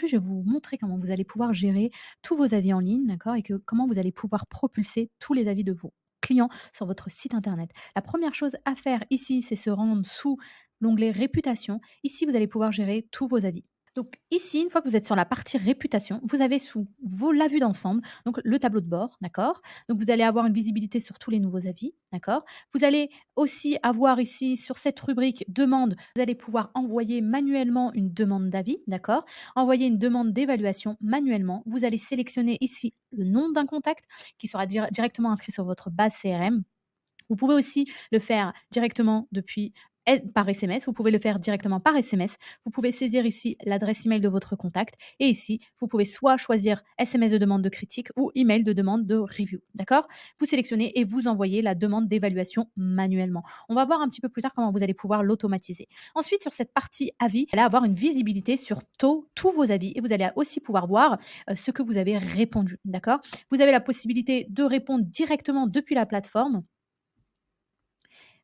aujourd'hui, je vais vous montrer comment vous allez pouvoir gérer tous vos avis en ligne, d'accord? Et que comment vous allez pouvoir propulser tous les avis de vos clients sur votre site internet. La première chose à faire ici, c'est se rendre sous l'onglet réputation. Ici, vous allez pouvoir gérer tous vos avis. Donc ici, une fois que vous êtes sur la partie réputation, vous avez sous vos la vue d'ensemble, donc le tableau de bord, d'accord? Donc vous allez avoir une visibilité sur tous les nouveaux avis, d'accord? Vous allez aussi avoir ici sur cette rubrique demande, vous allez pouvoir envoyer manuellement une demande d'avis, d'accord? Envoyer une demande d'évaluation manuellement. Vous allez sélectionner ici le nom d'un contact qui sera directement inscrit sur votre base CRM. Vous pouvez aussi le faire directement depuis par SMS, vous pouvez le faire directement par SMS. Vous pouvez saisir ici l'adresse email de votre contact et ici, vous pouvez soit choisir SMS de demande de critique ou email de demande de review. D'accord? Vous sélectionnez et vous envoyez la demande d'évaluation manuellement. On va voir un petit peu plus tard comment vous allez pouvoir l'automatiser. Ensuite, sur cette partie avis, vous allez avoir une visibilité sur tous vos avis et vous allez aussi pouvoir voir ce que vous avez répondu. D'accord? Vous avez la possibilité de répondre directement depuis la plateforme.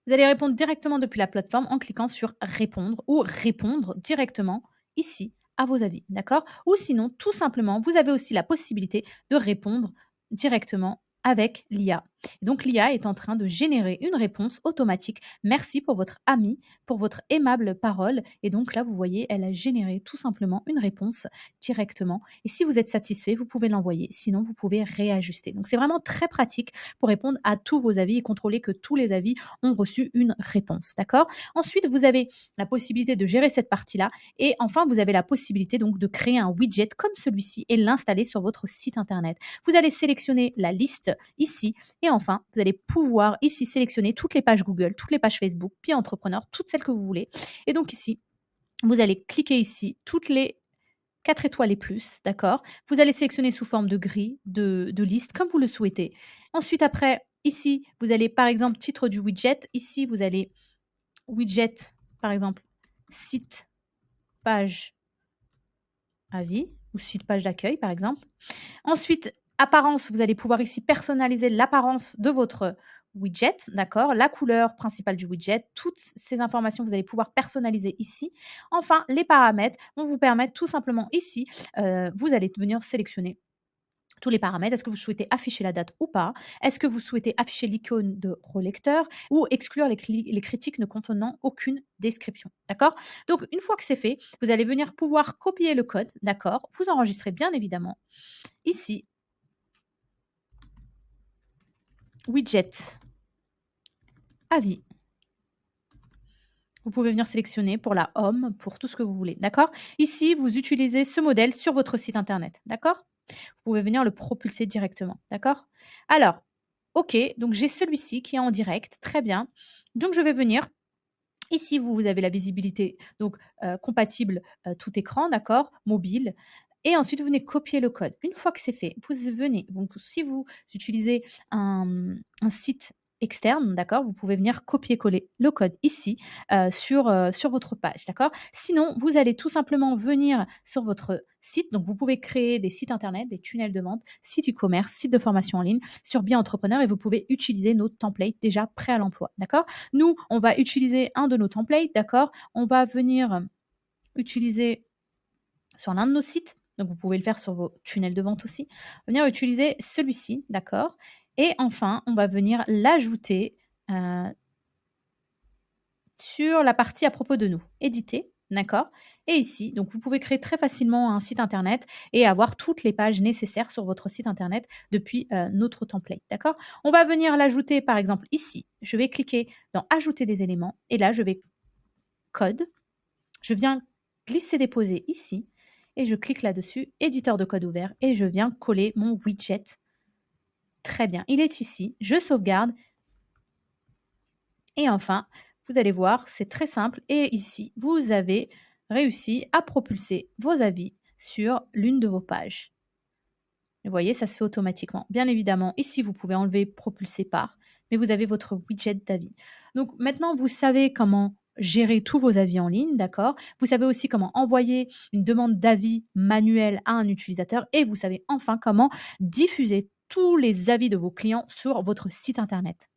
Vous allez répondre directement depuis la plateforme en cliquant sur répondre ou répondre directement ici à vos avis, d'accord? Ou sinon, tout simplement, vous avez aussi la possibilité de répondre directement avec l'IA. Donc l'IA est en train de générer une réponse automatique. Merci pour votre ami, pour votre aimable parole. Et donc là, vous voyez, elle a généré tout simplement une réponse directement. Et si vous êtes satisfait, vous pouvez l'envoyer. Sinon, vous pouvez réajuster. Donc c'est vraiment très pratique pour répondre à tous vos avis et contrôler que tous les avis ont reçu une réponse. D'accord? Ensuite, vous avez la possibilité de gérer cette partie-là. Et enfin, vous avez la possibilité donc de créer un widget comme celui-ci et l'installer sur votre site internet. Vous allez sélectionner la liste ici. Et enfin, vous allez pouvoir ici sélectionner toutes les pages Google, toutes les pages Facebook, puis entrepreneur, toutes celles que vous voulez. Et donc ici, vous allez cliquer ici toutes les 4 étoiles et plus, d'accord? Vous allez sélectionner sous forme de grille, de liste, comme vous le souhaitez. Ensuite, après, ici, vous allez, par exemple, titre du widget. Ici, vous allez widget, par exemple, site, page, avis, ou site, page d'accueil, par exemple. Ensuite, apparence, vous allez pouvoir ici personnaliser l'apparence de votre widget, d'accord? La couleur principale du widget, toutes ces informations, vous allez pouvoir personnaliser ici. Enfin, les paramètres vont vous permettre tout simplement ici, vous allez venir sélectionner tous les paramètres. Est-ce que vous souhaitez afficher la date ou pas? Est-ce que vous souhaitez afficher l'icône de relecteur ou exclure les critiques ne contenant aucune description? D'accord? Donc, une fois que c'est fait, vous allez venir pouvoir copier le code, d'accord? Vous enregistrez bien évidemment ici, widget, avis. Vous pouvez venir sélectionner pour la home, pour tout ce que vous voulez, d'accord? Ici, vous utilisez ce modèle sur votre site internet, d'accord? Vous pouvez venir le propulser directement, d'accord? Alors, OK, donc j'ai celui-ci qui est en direct, très bien. Donc je vais venir ici, vous avez la visibilité donc compatible, tout écran, d'accord? Mobile et ensuite vous venez copier le code. Une fois que c'est fait, vous venez donc si vous utilisez un site externe, d'accord? Vous pouvez venir copier-coller le code ici, sur votre page, d'accord? Sinon, vous allez tout simplement venir sur votre site, donc vous pouvez créer des sites internet, des tunnels de vente, sites e-commerce, sites de formation en ligne sur Bien Entrepreneur et vous pouvez utiliser nos templates déjà prêts à l'emploi, d'accord? Nous, on va utiliser un de nos templates, d'accord? On va venir utiliser sur l'un de nos sites, donc vous pouvez le faire sur vos tunnels de vente aussi, venir utiliser celui-ci, d'accord? Et enfin, on va venir l'ajouter, heu, sur la partie à propos de nous, éditer, d'accord? Et ici, donc vous pouvez créer très facilement un site internet et avoir toutes les pages nécessaires sur votre site internet depuis, notre template, d'accord? On va venir l'ajouter par exemple ici. Je vais cliquer dans ajouter des éléments et là je vais code, je viens glisser-déposer ici et je clique là-dessus, éditeur de code ouvert et je viens coller mon widget. Très bien, il est ici, je sauvegarde et enfin, vous allez voir, c'est très simple et ici, vous avez réussi à propulser vos avis sur l'une de vos pages. Vous voyez, ça se fait automatiquement. Bien évidemment, ici, vous pouvez enlever propulser par, mais vous avez votre widget d'avis. Donc maintenant, vous savez comment gérer tous vos avis en ligne, d'accord? Vous savez aussi comment envoyer une demande d'avis manuelle à un utilisateur et vous savez enfin comment diffuser tous les avis de vos clients sur votre site internet.